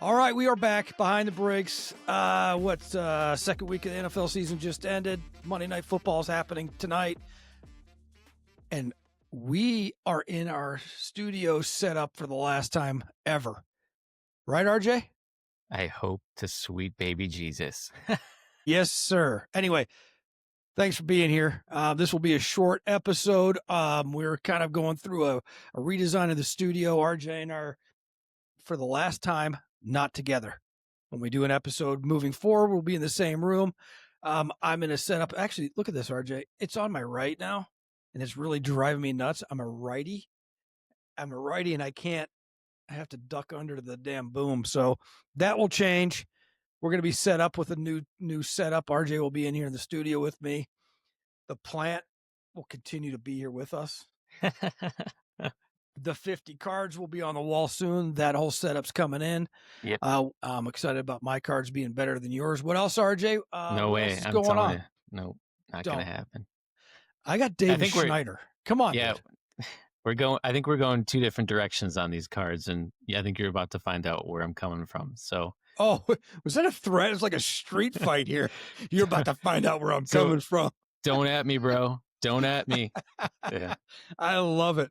All right, we are back behind the brakes. Second week of the NFL season just ended. Monday Night Football is happening tonight. And we are in our studio set up for the last time ever. Right, RJ? I hope to sweet baby Jesus. Yes, sir. Anyway, thanks for being here. This will be a short episode. We're kind of going through a redesign of the studio. RJ and I, for the last time, not together. When we do an episode moving forward, we'll be in the same room. I'm in a setup. Actually, look at this, RJ. It's on my right now, and it's really driving me nuts. I'm a righty, and I have to duck under the damn boom. So that will change. We're going to be set up with a new setup. RJ will be in here in the studio with me. The plant will continue to be here with us. The 50 cards will be on the wall soon. That whole setup's coming in. Yep. I'm excited about my cards being better than yours. What else, RJ? No way. What's I'm going on? you. No, not going to happen. I got David Schneider. Come on, yeah, dude. I think we're going two different directions on these cards, and I think you're about to find out where I'm coming from. So, oh, was that a threat? It's like a street fight here. You're about to find out where I'm coming from. Don't at me, bro. Don't at me. Yeah, I love it.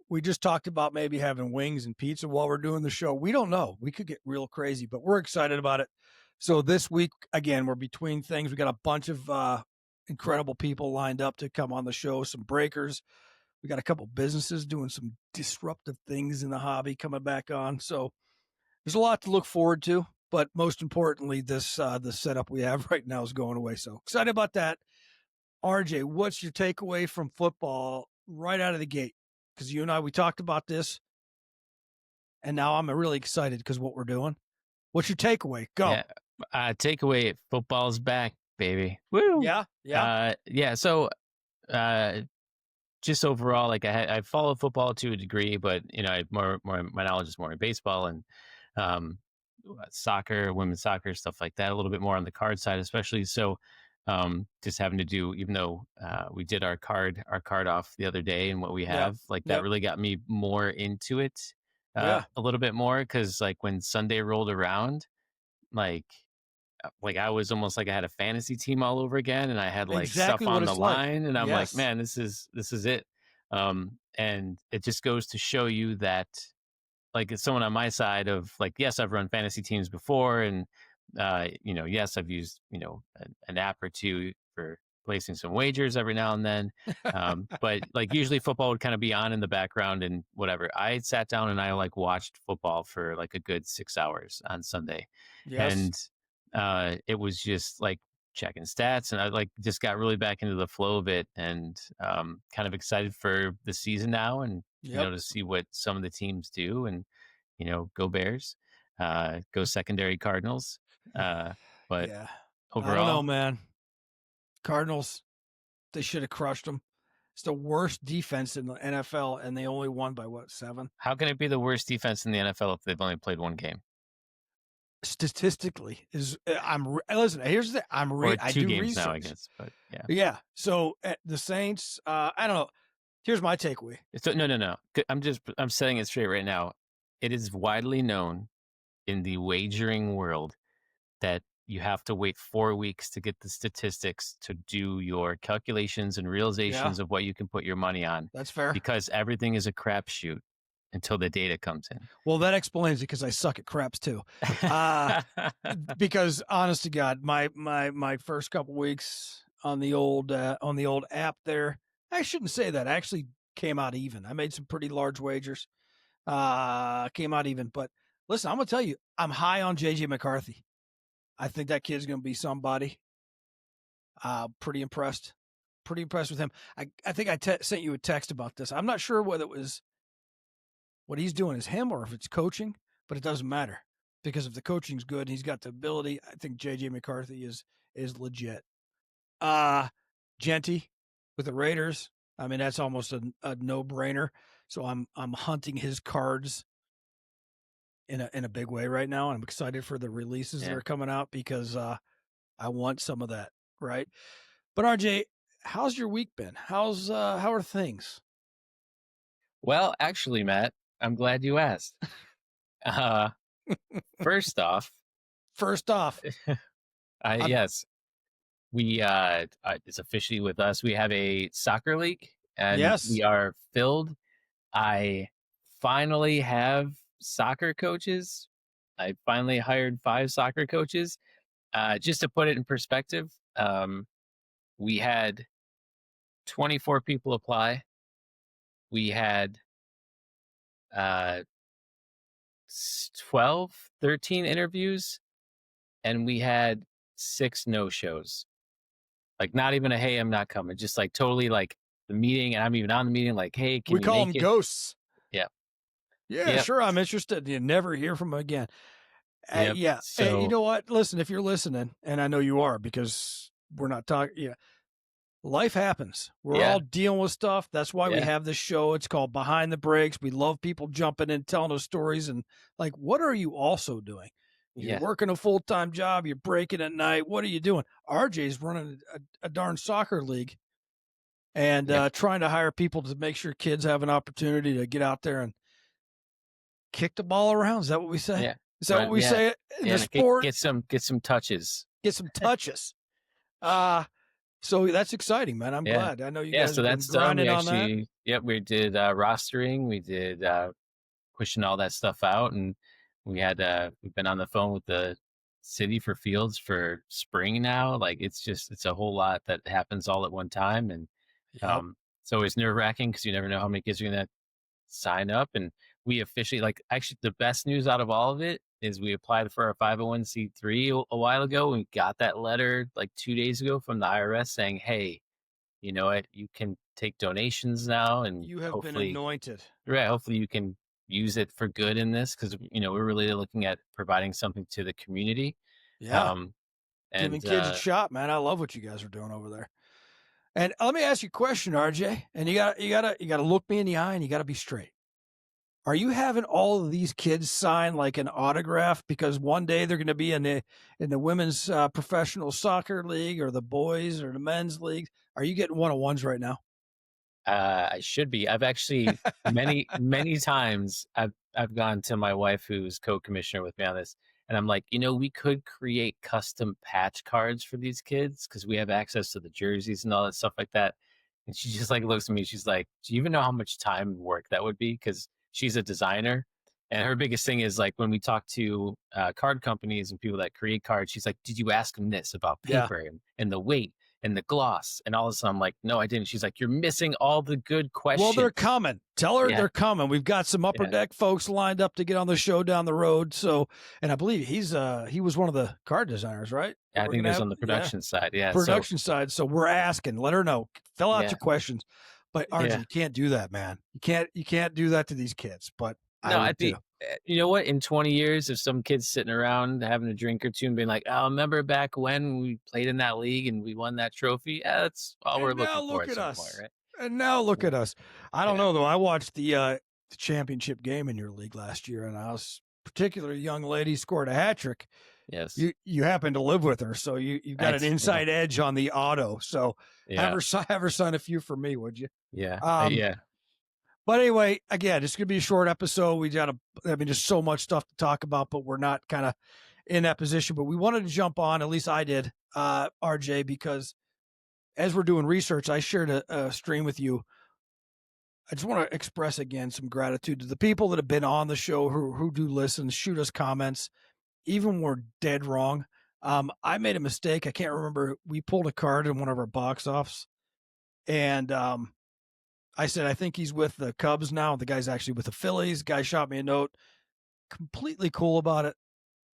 We just talked about maybe having wings and pizza while we're doing the show. We don't know. We could get real crazy, but we're excited about it. So this week, again, we're between things. We got a bunch of incredible people lined up to come on the show, some breakers. We got a couple businesses doing some disruptive things in the hobby coming back on. So there's a lot to look forward to, but most importantly, this the setup we have right now is going away. So excited about that. RJ, what's your takeaway from football right out of the gate? Because you and I, we talked about this, and now I'm really excited because what we're doing. What's your takeaway? Go. Yeah. Takeaway, football's back, baby. Woo! Yeah. So, just overall, like I follow football to a degree, but I more my knowledge is more in baseball and soccer, women's soccer, stuff like that. A little bit more on the card side, especially. So, just having to do, even though we did our card off the other day and what we have, that really got me more into it a little bit more, because like when Sunday rolled around, like I was almost like I had a fantasy team all over again, and I had like exactly stuff on the line, and I'm yes. like, man, this is it. And it just goes to show you that, like, as someone on my side of, like, yes, I've run fantasy teams before, and yes, I've used an app or two for placing some wagers every now and then, but like usually football would kind of be on in the background and whatever. I sat down and I like watched football for like a good 6 hours on Sunday. Yes. And it was just like checking stats, and I like just got really back into the flow of it, and kind of excited for the season now, and to see what some of the teams do, and go Bears, go secondary Cardinals. But overall, I don't know, man. Cardinals, they should have crushed them. It's the worst defense in the NFL, and they only won by 7? How can it be the worst defense in the NFL if they've only played one game? Statistically, listen. Here's the I'm or 2 I do games research. now, I guess, but yeah. So the Saints, I don't know. Here's my takeaway. No. I'm setting it straight right now. It is widely known in the wagering world that you have to wait 4 weeks to get the statistics to do your calculations and realizations of what you can put your money on. That's fair, because everything is a crapshoot until the data comes in. Well, that explains it, because I suck at craps too. Because honest to God, my first couple weeks on the old app there, I shouldn't say that. I actually came out even. I made some pretty large wagers. Came out even. But listen, I'm gonna tell you, I'm high on JJ McCarthy. I think that kid's gonna be somebody. Pretty impressed with him. I think I sent you a text about this. I'm not sure whether it was what he's doing is him or if it's coaching, but it doesn't matter, because if the coaching's good and he's got the ability, I think JJ McCarthy is legit. Genty with the Raiders, I mean, that's almost a no-brainer. So I'm hunting his cards in a big way right now. I'm excited for the releases that are coming out, because I want some of that, right? But RJ, how's your week been? How are things? Well, actually, Matt, I'm glad you asked. Uh, first off, First off, I'm yes, we it's officially with us. We have a soccer league, and yes, we are filled. I finally have soccer coaches. I finally hired 5 soccer coaches. Just to put it in perspective, we had 24 people apply. We had uh, 12, 13 interviews, and we had 6 no shows. Like, not even a hey, I'm not coming. Just like totally like the meeting, and I'm even on the meeting. Like, hey, we can you call make them it? ghosts. Yep, Yeah, yep, sure, I'm interested. You never hear from them again. yep. Yeah, you So know what? Listen, if you're listening, and I know you are because we're not talking. Yeah, life happens. We're all yeah, dealing with stuff. That's why we yeah, have this show. It's called Behind the Breaks. We love people jumping in, telling us stories, and like, what are you also doing? You're yeah, working a full time job. You're breaking at night. What are you doing? RJ's running a darn soccer league and yep, trying to hire people to make sure kids have an opportunity to get out there and kick the ball around. Is that what we say? yeah. Is that what Run, we yeah, say in yeah. the And get sport? get some touches. Get some touches. Uh, so that's exciting, man. I'm Yeah. glad. I know you Yeah, guys so have been that's done. We grinding on that. actually yep, we did, rostering, we did, pushing all that stuff out, and we've been on the phone with the city for fields for spring now. Like, it's a whole lot that happens all at one time, and, Yep. it's always nerve-wracking because you never know how many kids are gonna sign up, and we officially like, actually, the best news out of all of it is we applied for our 501(c)(3) a while ago, and we got that letter, like, 2 days ago from the IRS saying, "Hey, you know what? You can take donations now, and You have been hopefully, anointed. right, hopefully you can use it for good in this because we're really looking at providing something to the community." Yeah. Um, Giving and kids a shot, man. I love what you guys are doing over there. And let me ask you a question, RJ. And you gotta look me in the eye and you gotta be straight. Are you having all of these kids sign like an autograph because one day they're going to be in the women's professional soccer league or the boys or the men's league? Are you getting one-on-ones right now? I should be. I've actually many times I've gone to my wife who's co-commissioner with me on this, and I'm like, we could create custom patch cards for these kids because we have access to the jerseys and all that stuff like that. And she just like looks at me. She's like, "Do you even know how much time and work that would be?" Because she's a designer, and her biggest thing is like when we talk to card companies and people that create cards, she's like, "Did you ask them this about Yeah. paper and the weight and the gloss and all this?" I'm like, "No, I didn't." She's like, "You're missing all the good Well, they're questions." coming. Tell her Yeah, they're coming. We've got some upper yeah. deck folks lined up to get on the show down the road. So, and I believe he was one of the card designers, right? That I we're think gonna there's have. on the Yeah, production side. Yeah. So production side. So we're asking. Let her know. Fill out yeah, your questions. But RJ, yeah. you can't do that, man. You can't do that to these kids. But I No, would I'd too. be. You know what? In 20 years, if some kid's sitting around having a drink or two and being like, "Oh, remember back when we played in that league and we won that trophy?" Yeah, that's all we're And now looking for look at at some point, us. right? And now look Yeah, at us. I don't yeah, know though. I watched the championship game in your league last year, and I was particular young lady scored a hat trick. yes, You happen to live with her, so you got an yeah, inside edge on the auto. So yeah, have her sign a few for me, would you? yeah, Um, yeah. but anyway, again, it's gonna be a short episode. I mean, just so much stuff to talk about, but we're not kind of in that position. But we wanted to jump on, at least I did, RJ, because as we're doing research, I shared a stream with you. I just want to express again some gratitude to the people that have been on the show who do listen, shoot us comments, even when we're dead wrong. I made a mistake. I can't remember. We pulled a card in one of our box offs, and I said I think he's with the Cubs now. The guy's actually with the Phillies. Guy shot me a note. Completely cool about it.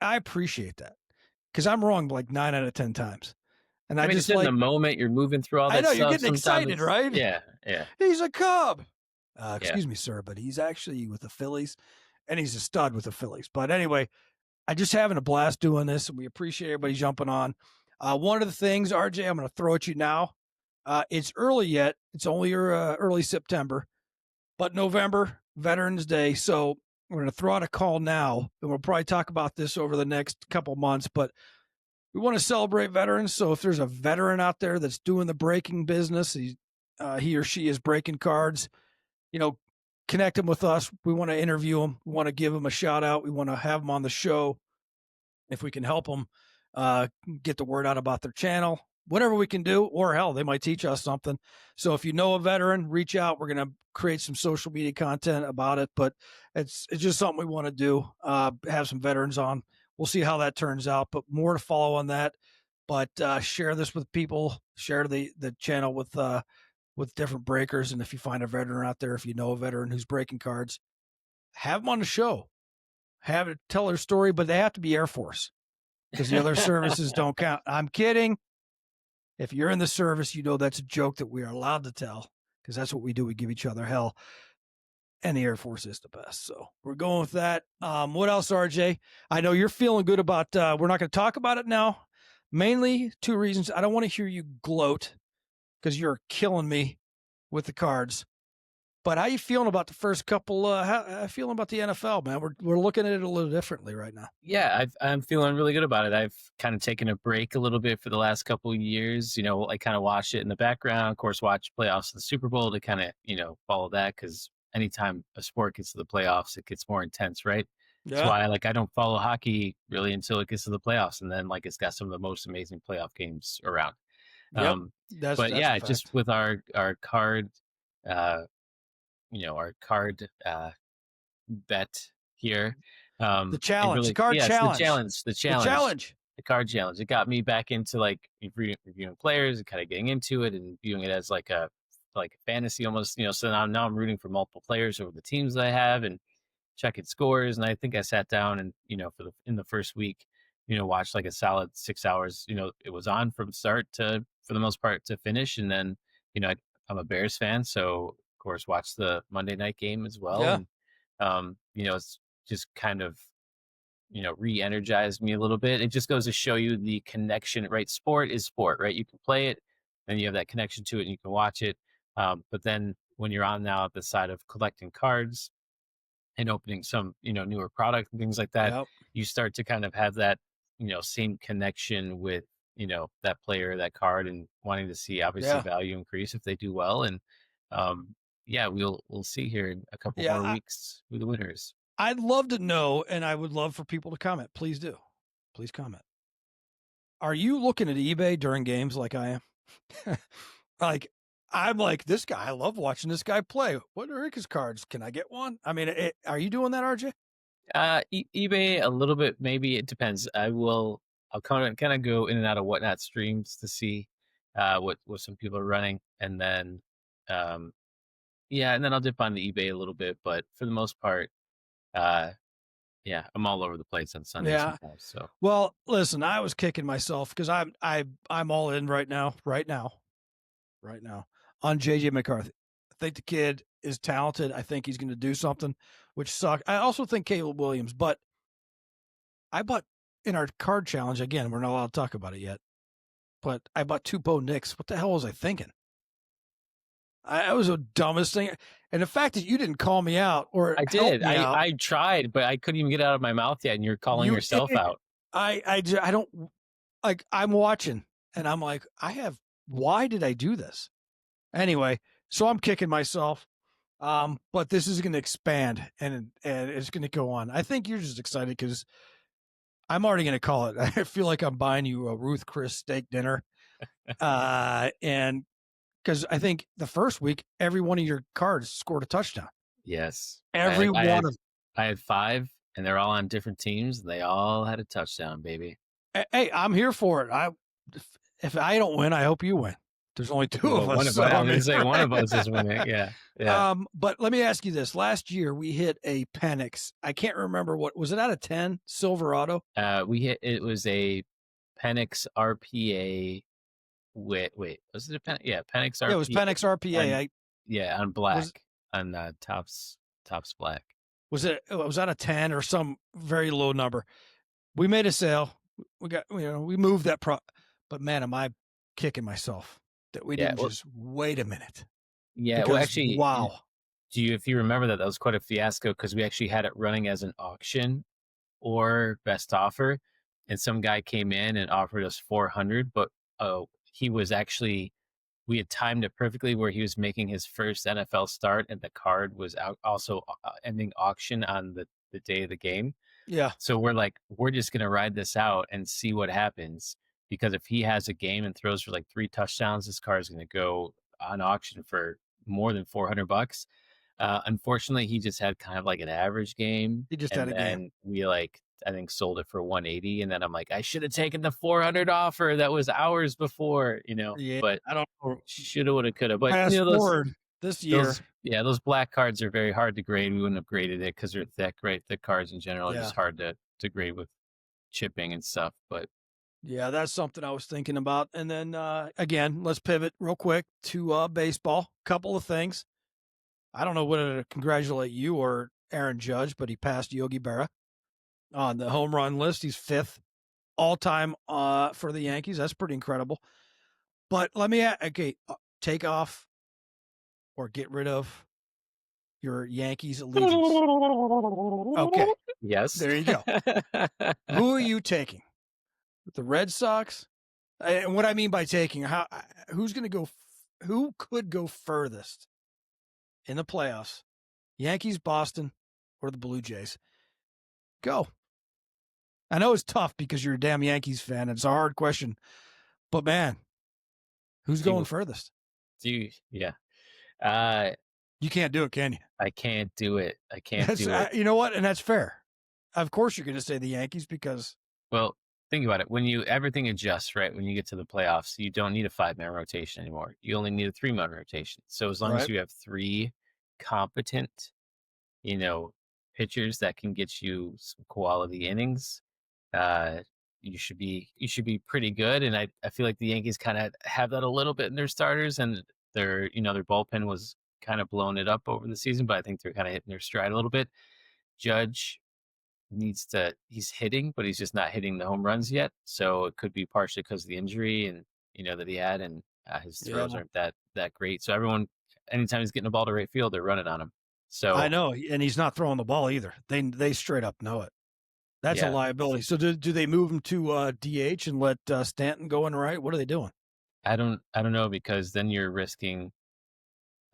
I appreciate that because I'm wrong like 9 out of 10 times, and I I mean, it's just in the like. moment. You're moving through all I that know you're stuff. getting Sometimes excited, it's right? yeah, yeah, He's a Cub. yeah. Excuse me, sir, but he's actually with the Phillies, and he's a stud with the Phillies. But anyway, I just having a blast doing this, and we appreciate everybody jumping on. One of the things, RJ, I'm going to throw at you now. It's early yet; it's only early September, but November, Veterans Day. So we're going to throw out a call now, and we'll probably talk about this over the next couple months. But we want to celebrate veterans. So if there's a veteran out there that's doing the breaking business, he or she is breaking cards. You know, connect them with us. We want to interview them. We want to give them a shout out. We want to have them on the show if we can help them get the word out about their channel, whatever we can do, or hell, they might teach us something. So if you know a veteran, reach out. We're going to create some social media content about it, but it's just something we want to do, have some veterans on. We'll see how that turns out, but more to follow on that. But share this with people, share the channel with different breakers. And if you find a veteran out there, if you know a veteran who's breaking cards, have them on the show. Have it tell their story, but they have to be Air Force because the other services don't count. I'm kidding. If you're in the service, you know that's a joke that we are allowed to tell because that's what we do. We give each other hell, and the Air Force is the best. So we're going with that. What else, RJ? I know you're feeling good about. We're not going to talk about it now. Mainly 2 reasons. I don't want to hear you gloat because you're killing me with the cards. But how you feeling about the first couple? How you feeling about the NFL, man? We're looking at it a little differently right now. Yeah, I'm feeling really good about it. I've kind of taken a break a little bit for the last couple of years. I kind of watch it in the background. Of course, watch playoffs of the Super Bowl to kind of follow that because anytime a sport gets to the playoffs, it gets more intense, right? That's Yeah. why I don't follow hockey really until it gets to the playoffs, and then it's got some of the most amazing playoff games around. Yep. That's But a yeah, fact. just with our card. Our card bet here. The It challenge, the really, card yeah, it's the challenge, challenge, the challenge. the card challenge. It got me back into reviewing players and kind of getting into it and viewing it as like a fantasy almost. So now I'm rooting for multiple players over the teams that I have and checking scores. And I think I sat down and in the first week, watched like a solid 6 hours. It was on from start to for the most part to finish, and then I'm a Bears fan, so of course watch the Monday night game as well. Yeah. And it's just kind of re-energized me a little bit. It just goes to show you the connection, right? Sport is sport, right? You can play it and you have that connection to it and you can watch it. But then when you're on now at the side of collecting cards and opening some newer product and things like that, Yep. you start to kind of have that same connection with that player, that card, and wanting to see obviously Yeah. value increase if they do well. And yeah, we'll see here in a couple more Yeah. weeks who the winner is. I'd love to know, and I would love for people to comment. Please do. Please comment. Are you looking at eBay during games like I am? I'm like this guy. I love watching this guy play. What are his cards? Can I get one? I mean, are you doing that, RJ? eBay a little bit, maybe it depends. I'll kind of go in and out of Whatnot streams to see what some people are running, and then yeah, and then I'll dip on the eBay a little bit, but for the most part, yeah, I'm all over the place on Sunday Yeah. sometimes. So Well, listen, I was kicking myself because I'm all in right now on JJ McCarthy. I think the kid is talented. I think he's going to do something, which sucks. I also think Caleb Williams, but I bought in our card challenge again. We're not allowed to talk about it yet, but I bought 2 Bo Nicks. What the hell was I thinking? I was the dumbest thing. And the fact that you didn't call me out or I help did. me out, I tried, but I couldn't even get it out of my mouth yet, and you're calling you yourself did. out. I don't like. I'm watching, and I'm like, why did I do this? Anyway, so I'm kicking myself. But this is going to expand and it's going to go on. I think you're just excited because I'm already going to call it. I feel like I'm buying you a Ruth Chris steak dinner. And because I think the first week, every one of your cards scored a touchdown. Yes. Every one of I had 5, and they're all on different teams. They all had a touchdown, baby. Hey, I'm here for it. If I don't win, I hope you win. There's only 2 of us. I was going to say one of us is winning. Yeah. Yeah. But let me ask you this. Last year we hit a Penix. I can't remember what was it out of 10 Silverado? It was a Penix RPA. Wait, was it a Penix? Yeah, Penix RPA. Yeah, it was Penix RPA. On black, on tops black. Was it was out of 10 or some very low number? We made a sale. We got we moved that but man, am I kicking myself that we didn't just wait a minute. Yeah, because, well, actually, wow. If you remember that was quite a fiasco because we actually had it running as an auction or best offer, and some guy came in and offered us 400, but he was actually we had timed it perfectly where he was making his first NFL start, and the card was out also ending auction on the day of the game. Yeah, So we're like, we're just gonna ride this out and see what happens. Because if he has a game and throws for like 3 touchdowns, this car is gonna go on auction for more than $400. Unfortunately, he just had kind of like an average game, he just had and a game. then we like I think sold it for 180, and then I'm like, I should have taken the 400 offer that was hours before, Yeah, but I don't know. shoulda, woulda, coulda. But Fast those forward this those year. yeah, those black cards are very hard to grade. We wouldn't have graded it because they're thick, right? The cards in general are Yeah. just hard to grade with chipping and stuff. But Yeah, that's something I was thinking about. And then again, let's pivot real quick to baseball. Couple of things. I don't know whether to congratulate you or Aaron Judge, but he passed Yogi Berra on the home run list. He's fifth all time for the Yankees. That's pretty incredible. But let me okay, take off or get rid of your Yankees allegiance. Okay, yes. there you go. Who are you taking? The Red Sox? And what I mean by taking, who's going to go? Who could go furthest in the playoffs? Yankees, Boston, or the Blue Jays? Go. I know it's tough because you're a damn Yankees fan. It's a hard question, but man, who's do going you furthest? yeah. Uh You can't do it, can you? I can't do it. I can't That's do it. you know what, and that's fair. Of course, you're going to say the Yankees because Well, think about it. When you everything adjusts, right? When you get to the playoffs, you don't need a 5-man rotation anymore. You only need a 3-man rotation. So as long as right. you have 3 competent, you know, pitchers that can get you some quality innings, uh, you should be pretty good. And I feel like the Yankees kind of have that a little bit in their starters, and their bullpen was kind of blowing it up over the season, but I think they're kind of hitting their stride a little bit. Judge he's hitting, but he's just not hitting the home runs yet. So it could be partially because of the injury and that he had, and his Yeah, throws aren't that great. So everyone, anytime he's getting a ball to right field, they're running on him. I So know, and he's not throwing the ball either. They straight up know it. That's a yeah, liability. So do they move him to DH and let Stanton go in right? What are they doing? I don't know, because then you're risking.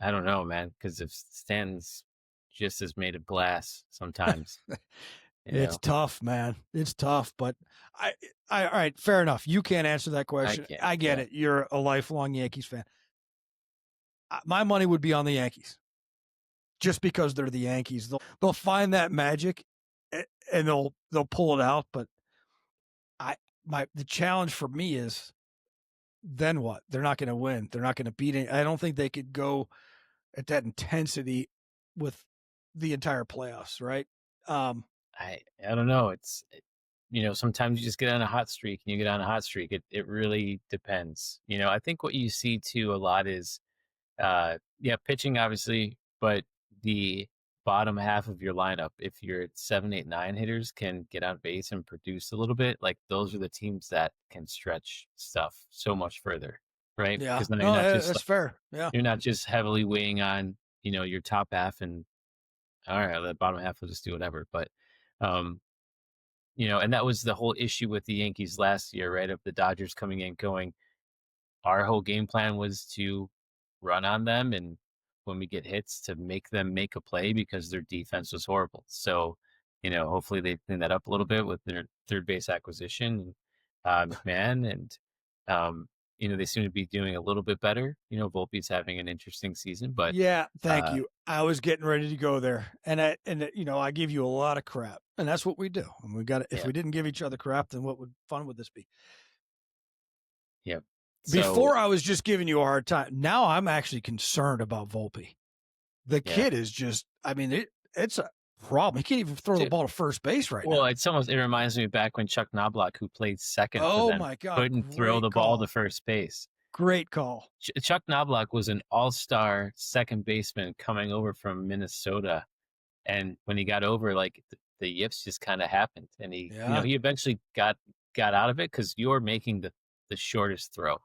I don't know, man, because if Stanton's just as made of glass sometimes, you It's know, tough, man. It's tough, but all right, fair enough. You can't answer that I question. can't. I get Yeah, it. You're a lifelong Yankees fan. My money would be on the Yankees, just because they're the Yankees. They'll find that magic, and they'll pull it out. But the challenge for me is then what? They're not going to win. They're not going to beat it. I don't think they could go at that intensity with the entire playoffs, right? Um, I don't know. Sometimes you just get on a hot streak and you get on a hot streak. It really depends. I think what you see too a lot is yeah, pitching obviously, but the bottom half of your lineup, if your 7, 8, 9 hitters can get on base and produce a little bit, like those are the teams that can stretch stuff so much further, right? yeah, Because now no, that's fair. Yeah, you're not just heavily weighing on your top half, and all right, the bottom half will just do whatever. But um, and that was the whole issue with the Yankees last year, right? Of the Dodgers coming in going, our whole game plan was to run on them, and when we get hits, to make them make a play because their defense was horrible. So, hopefully they clean that up a little bit with their third base acquisition, McMahon, and they seem to be doing a little bit better. Volpe's having an interesting season, but yeah. Thank uh, you. I was getting ready to go there, and I give you a lot of crap, and that's what we do. And we got if yeah, we didn't give each other crap, then what would fun would this be? yeah. So Before I was just giving you a hard time. Now I'm actually concerned about Volpe. The yeah, kid is just. I mean, it's a problem. He can't even throw the dude. ball to first base right Well, now. it reminds me back when Chuck Knobloch, who played second for Oh them, my God! couldn't throw Great the ball call. to first base. Great call. Chuck Knobloch was an all-star second baseman coming over from Minnesota, and when he got over, like the yips just kind of happened, and he, Yeah. he eventually got out of it because you're making the shortest throw,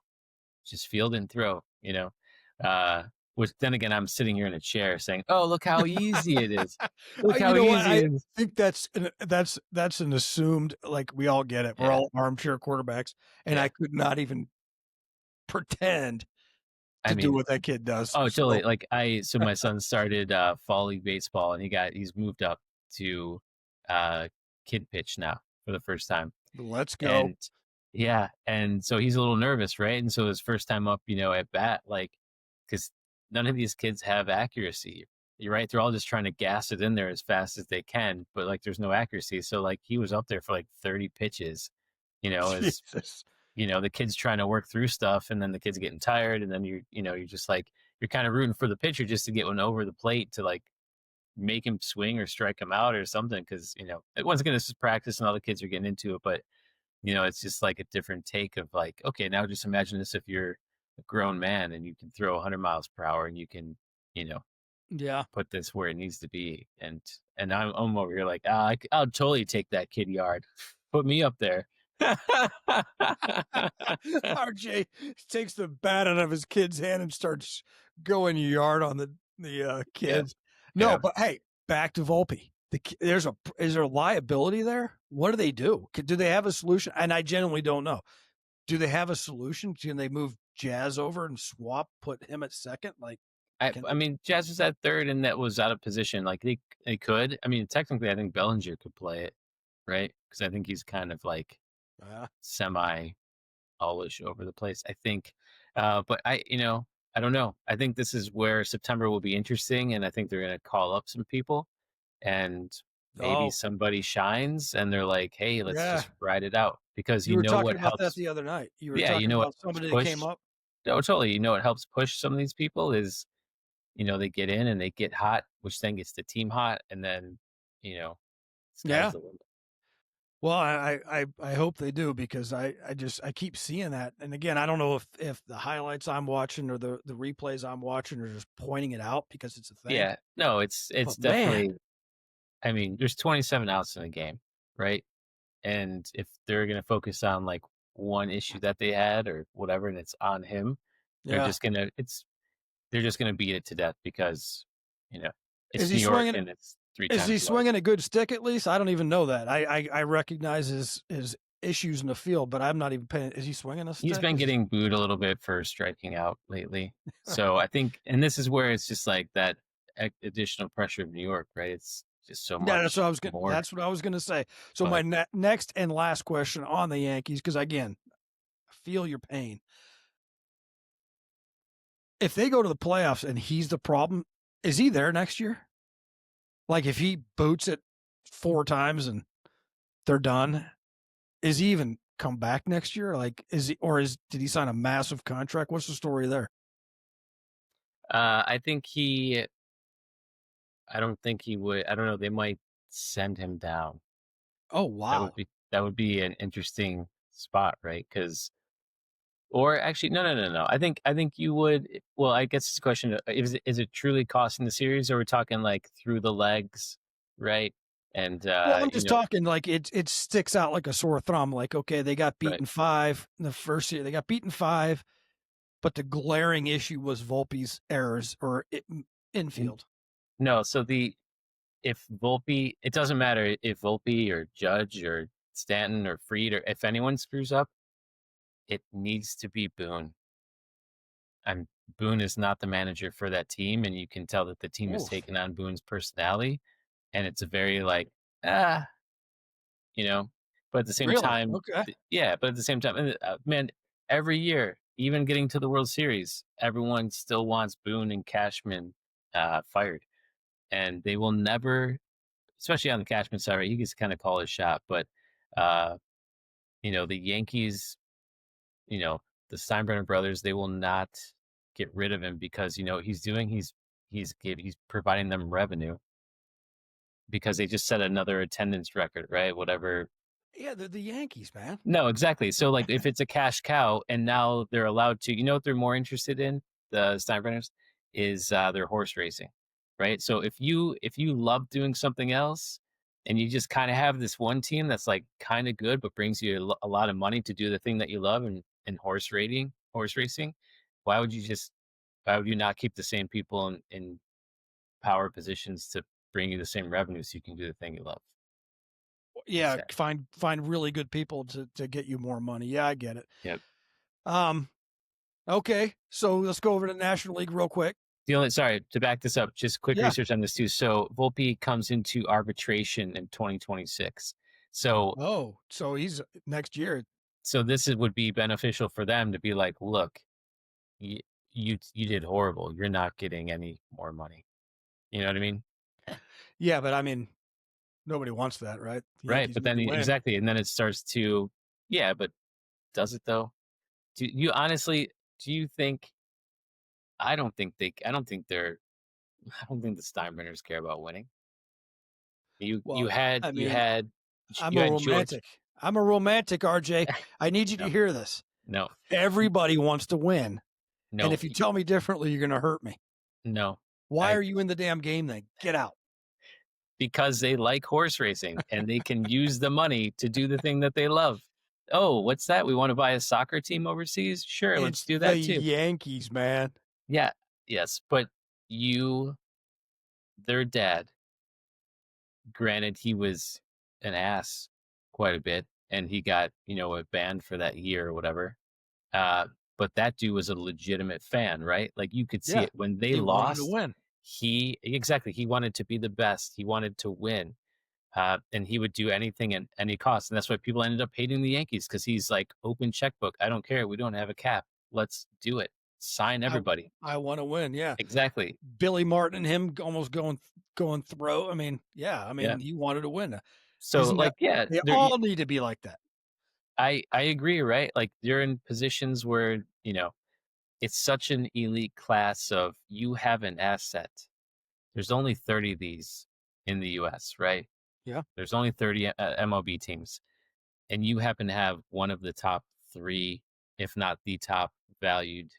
just field and throw, Which then again, I'm sitting here in a chair saying, "Oh, look how easy it is! Look You how know what? easy I it is!" think that's an assumed, like, we all get it. We're Yeah, all armchair quarterbacks, and yeah, I could not even pretend I to do mean, what that kid does. oh, So totally. Like so my son started fall league baseball, and he's moved up to uh kid pitch now for the first time. let's go. And yeah, and so he's a little nervous, right? And so his first time up, at bat, like, because none of these kids have accuracy. You're right. They're all just trying to gas it in there as fast as they can, but like there's no accuracy. So like he was up there for like 30 pitches, as Jesus. the kid's trying to work through stuff, and then the kid's getting tired, and then you're just like you're kind of rooting for the pitcher just to get one over the plate to like make him swing or strike him out or something, because once again this is practice and all the kids are getting into it, but it's just like a different take of like, okay, now just imagine this if you're a grown man and you can throw 100 miles per hour and you can, you know, Yeah. put this where it needs to be. And I'm over here like, I'll totally take that kid yard. Put me up there. RJ takes the bat out of his kid's hand and starts going yard on the Yep. kids. No, Yep. but hey, back to Volpe. Is there liability there? What do they do? Do they have a solution? And I genuinely don't know. Do they have a solution? Can they move Jazz over and put him at second? Like, can I they? mean, Jazz was at third and that was out of position. Like they could. I mean, technically, I think Bellinger could play it, right? Because I think he's kind of like semi allish over the place, I think. But I don't know. I think this is where September will be interesting, and I think they're going to call up some people, and maybe Oh, somebody shines, and they're like, "Hey, let's yeah. just ride it out," because You were talking what about that helps. the other night. You were Yeah, talking what about helps somebody that came push. up. No, totally. What helps push some of these people is they get in and they get hot, which then gets the team hot, and then you know, sky's Yeah. the limit. Well, I hope they do because I keep seeing that. And again, I don't know if the highlights I'm watching or the replays I'm watching are just pointing it out because it's a thing. Yeah, no, it's But man, definitely. I mean, there's 27 outs in a game, right? And if they're going to focus on like one issue that they had or whatever, and it's on him, they're yeah. just gonna they're just gonna beat it to death because you know Is it's he New York swinging? and it's three Is he times larger. swinging a good stick at least? I don't even know that. I recognize his issues in the field, but I'm not even paying. Is he swinging a He's stick? been getting booed a little bit for striking out lately, so I think, and this is where it's just like that additional pressure of New York, right? It's just so Yeah, much more. that's what I was gonna say. So my But next and last question on the Yankees, because again, I feel your pain. If they go to the playoffs and he's the problem, is he there next year? Like if he boots it 4 times and they're done, is he even come back next year? Like did he sign a massive contract? What's the story there? I think I don't think he would. I don't know. They might send him down. Oh wow. That would be an interesting spot, right? Because or actually, no. I think you would. Well, I guess it's a question: is it truly costing the series, or we're talking like through the legs, right? And Well, I'm just talking like it sticks out like a sore thumb. Like, okay, they got right. beaten 5 in the first year. They got beaten 5, but the glaring issue was Volpe's errors or infield. No, so if Volpe, it doesn't matter if Volpe or Judge or Stanton or Fried or if anyone screws up, it needs to be Boone. And Boone is not the manager for that team, and you can tell that the team is Oof. taking on Boone's personality, and it's a very like ah, you know. But at the same Really? time, Okay. yeah. But at the same time, man, every year, even getting to the World Series, everyone still wants Boone and Cashman fired, and they will never, especially on the Cashman side, right? He gets kind of call his shot, but uh, the Yankees, you know, the Steinbrenner brothers, they will not get rid of him because what he's doing, he's providing them revenue because they just set another attendance record, right? Whatever. Yeah, they're the Yankees, man. No, exactly. So like if it's a cash cow and now they're allowed to, what they're more interested in, the Steinbrenners, is their horse racing, right? So if you love doing something else and you just kind of have this one team that's like kind of good but brings you a lot of money to do the thing that you love and horse racing, why would you not keep the same people in power positions to bring you the same revenue so you can do the thing you love? Yeah, Sad. find really good people to get you more money. Yeah, I get it. Yep. Um, Okay, so let's go over to the National League real quick. The only sorry, to back this up, just quick Yeah. research on this too. So Volpe comes into arbitration in 2026. So Oh, so he's next year. would be beneficial for them to be like, look, you you did horrible. You're not getting any more money. You know what I mean? Yeah, but I mean, nobody wants that, right? The Right. Yankees But need then to win. exactly, and then it starts to yeah, but does it though? Do you honestly do you think I don't think they're I don't think the Steinbrenners care about winning. Well, I mean, I'm You a had George. romantic. I'm a romantic, RJ. I need you No, to hear this. no, Everybody wants to win. And no, if you tell me differently, you're going to hurt me. no. Why I are you in the damn game then? Get out. because they like horse racing and they can use the money to do the thing that they love. Oh, what's that? We want to buy a soccer team overseas? Sure, let's It's do the that too. Yankees, man. Yeah, yes, but you, their dad, granted, he was an ass quite a bit, and he got a banned for that year or whatever. Uh, but that dude was a legitimate fan, right? Like you could see Yeah. it when they He wanted to lost. win. He exactly he wanted to be the best. He wanted to win. And he would do anything at any cost. And that's why people ended up hating the Yankees because he's like open checkbook. I don't care. We don't have a cap. Let's do it. Sign I everybody. I want to win. Yeah. Exactly. Billy Martin and him almost going through. I mean, yeah. I Yeah. mean, he wanted to win. So Isn't that? like, yeah, They all need to be like that. I agree, right? Like you're in positions where it's such an elite class of you have an asset. There's only 30 of these in the U.S., right? Yeah. There's only 30 MLB teams, and you happen to have one of the top three, if not the top valued,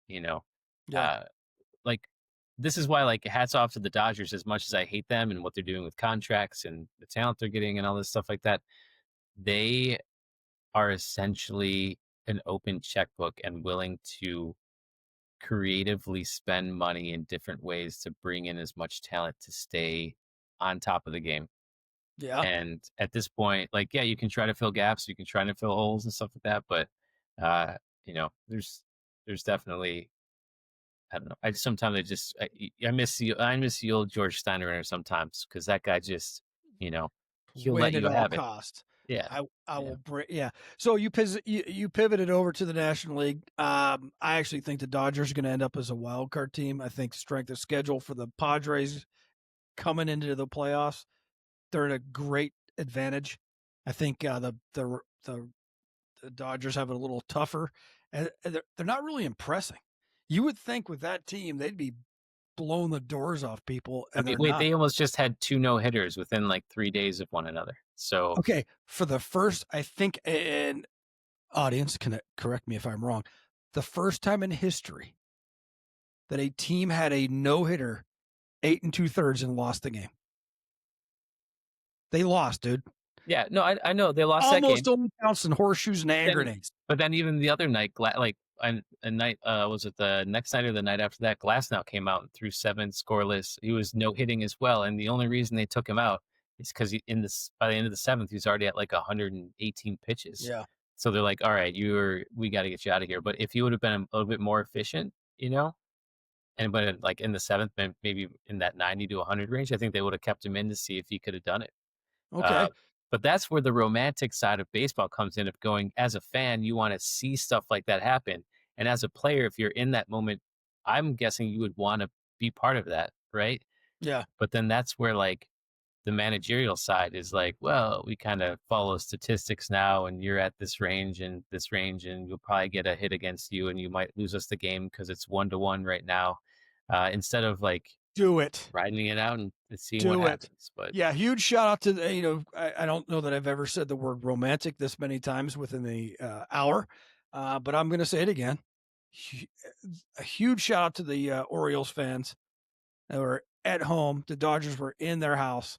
you know, Yeah. uh, like this is why like hats off to the Dodgers as much as I hate them and what they're doing with contracts and the talent they're getting and all this stuff like that. They are essentially an open checkbook and willing to creatively spend money in different ways to bring in as much talent to stay on top of the game. Yeah. And at this point, like, yeah, you can try to fill gaps, you can try to fill holes and stuff like that, but uh, there's definitely I don't know. I miss the old George Steinbrenner sometimes because that guy just you know he'll let Win at you all have it. costs. Yeah, I yeah. will bring. Yeah. So you pivoted over to the National League. I actually think the Dodgers are going to end up as a wild card team. I think strength of schedule for the Padres coming into the playoffs, they're at a great advantage. I think the Dodgers have it a little tougher, and they're not really impressing. You would think with that team they'd be blowing the doors off people, I and mean, they're wait, not. they almost just had two no hitters within like 3 days of one another. So Okay, for the first, I think, and audience can correct me if I'm wrong. The first time in history that a team had a no hitter, 8 2/3, and lost the game. They lost, dude. yeah, no, I know they lost that Almost game. only counts in horseshoes and hand Then grenades. but then even the other night, like a night, was it the next night or the night after that? Glasnow came out and threw seven scoreless. He was no hitting as well, and the only reason they took him out is because in this by the end of the seventh, he was already at like 118 pitches. Yeah. So they're like, "All right, we got to get you out of here." But if he would have been a little bit more efficient, and but like in the seventh, maybe in that 90 to 100 range, I think they would have kept him in to see if he could have done it. Okay. Uh, but that's where the romantic side of baseball comes in of going as a fan, you want to see stuff like that happen. And as a player, if you're in that moment, I'm guessing you would want to be part of that, right? Yeah. But then that's where like the managerial side is like, well, we kind of follow statistics now, and you're at this range, and you'll probably get a hit against you, and you might lose us the game because it's 1-1 right now. Instead of like Do it. riding it out and seeing what Do it. happens. But Yeah, huge shout out to I don't know that I've ever said the word romantic this many times within the hour, but I'm going to say it again. A huge shout out to the Orioles fans that were at home. The Dodgers were in their house,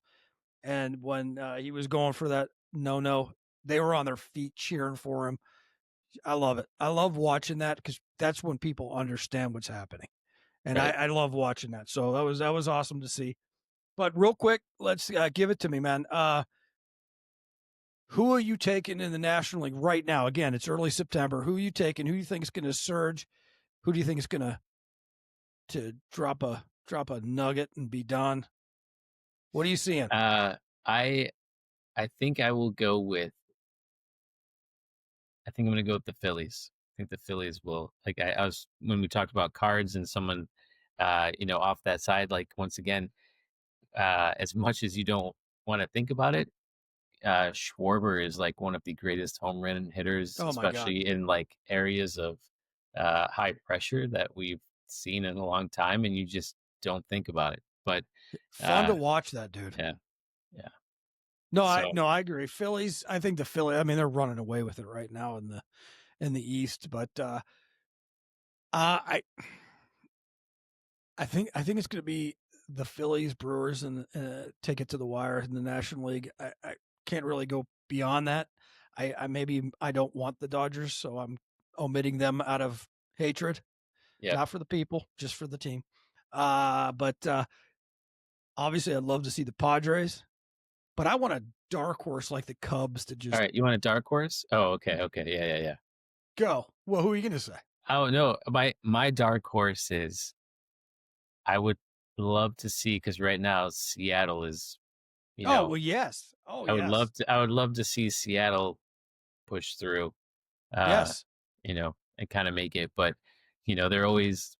and when he was going for that no, they were on their feet cheering for him. I love it. I love watching that because that's when people understand what's happening, and right. I love watching that. So that was awesome to see. But real quick, let's give it to me, man. Who are you taking in the National League right now? Again, it's early September. Who are you taking? Who do you think is going to surge? Who do you think is gonna to drop a nugget and be done? What are you seeing? Uh, I I think I will go with I think I'm gonna go with the Phillies. I think the Phillies will like I was when we talked about cards and someone off that side, like once again, as much as you don't want to think about it, Schwarber is like one of the greatest home run hitters, Oh my God, especially in like areas of high pressure that we've seen in a long time, and you just don't think about it. But fun to uh, watch that dude. yeah, yeah. No, I So no, I agree. Phillies. I think the Philly. I mean, they're running away with it right now in the East, but I I think it's going to be the Phillies, Brewers, and take it to the wire in the National League. I can't really go beyond that. I maybe I don't want the Dodgers, so I'm omitting them out of hatred, yeah. not for the people, just for the team. But obviously, I'd love to see the Padres, but I want a dark horse like the Cubs to All just right, you want a dark horse? Oh, okay, okay, yeah, yeah, yeah. go. Well, who are you going to say? Oh no, my dark horse is I would love to see because right now Seattle is, you Oh know, well, yes. Oh I yes, would love to see Seattle push through, uh, yes. and kind of make it, but they're always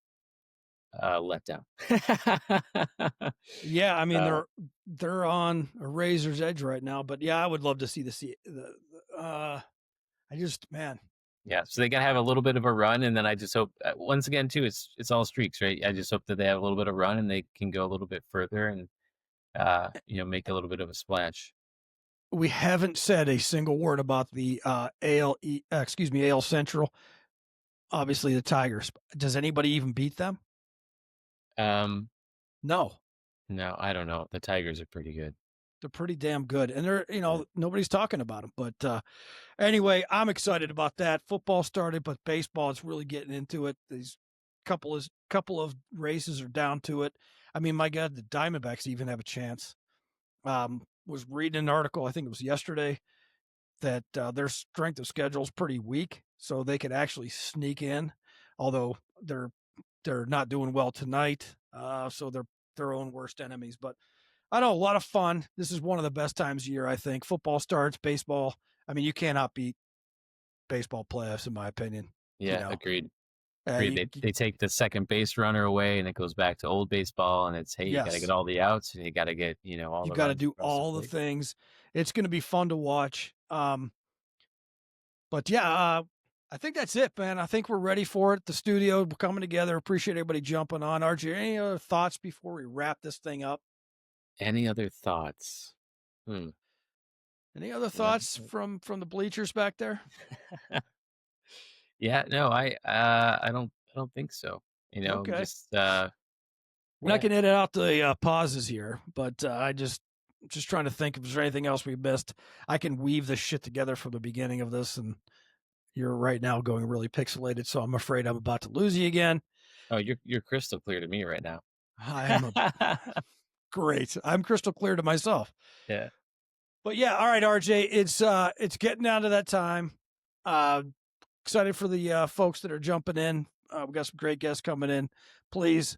let down. Yeah, I mean uh, they're on a razor's edge right now, but yeah, I would love to see I just man, yeah, so they gotta have a little bit of a run, and then I just hope once again too, it's all streaks, right? I just hope that they have a little bit of run and they can go a little bit further and make a little bit of a splash. we haven't said a single word about the AL Central. Obviously the Tigers. Does anybody even beat them? Um, No. no, I don't know. The Tigers are pretty good. They're pretty damn good. And they're, Yeah. nobody's talking about them. But anyway, I'm excited about that. Football started, but baseball is really getting into it. These couple of races are down to it. I mean, my God, the Diamondbacks even have a chance. Was reading an article, I think it was yesterday, that their strength of schedule is pretty weak, so they could actually sneak in. Although they're not doing well tonight, so they're their own worst enemies. But I know a lot of fun. This is one of the best times of year, I think. Football starts, baseball. I mean, you cannot beat baseball playoffs, in my opinion. You Yeah, know, agreed. uh, Agreed. you, They take the second base runner away, and it goes back to old baseball, and it's hey, you got to get yes, all the outs, and you got to get all you the got to runs do across the all the plate. things. It's going to be fun to watch. But yeah, I think that's it, man. I think we're ready for it. The studio, we're coming together. Appreciate everybody jumping on. RJ, any other thoughts before we wrap this thing up? Any other thoughts? Hmm. Any other Well, thoughts from the bleachers back there? yeah, no, I don't think so. Okay, Just we're not yeah, going to edit out the pauses here, but I just trying to think if there's anything else we missed. I can weave this shit together from the beginning of this, and you're right now going really pixelated, so I'm afraid I'm about to lose you again. oh, you're crystal clear to me right now. I am a great. I'm crystal clear to myself. Yeah. But yeah, all right, RJ, it's getting down to that time. Uh, excited for the folks that are jumping in. We got some great guests coming in. Please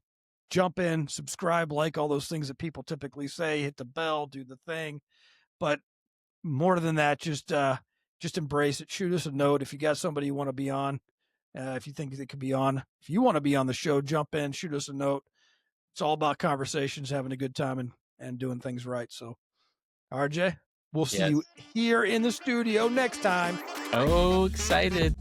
jump in, subscribe, like all those things that people typically say. Hit the bell, do the thing. But more than that, just embrace it. Shoot us a note if you got somebody you want to be on. If you think they could be on, if you want to be on the show, jump in, shoot us a note. It's all about conversations, having a good time, and doing things right. So, RJ, we'll see Yes. you here in the studio next time. Oh, excited.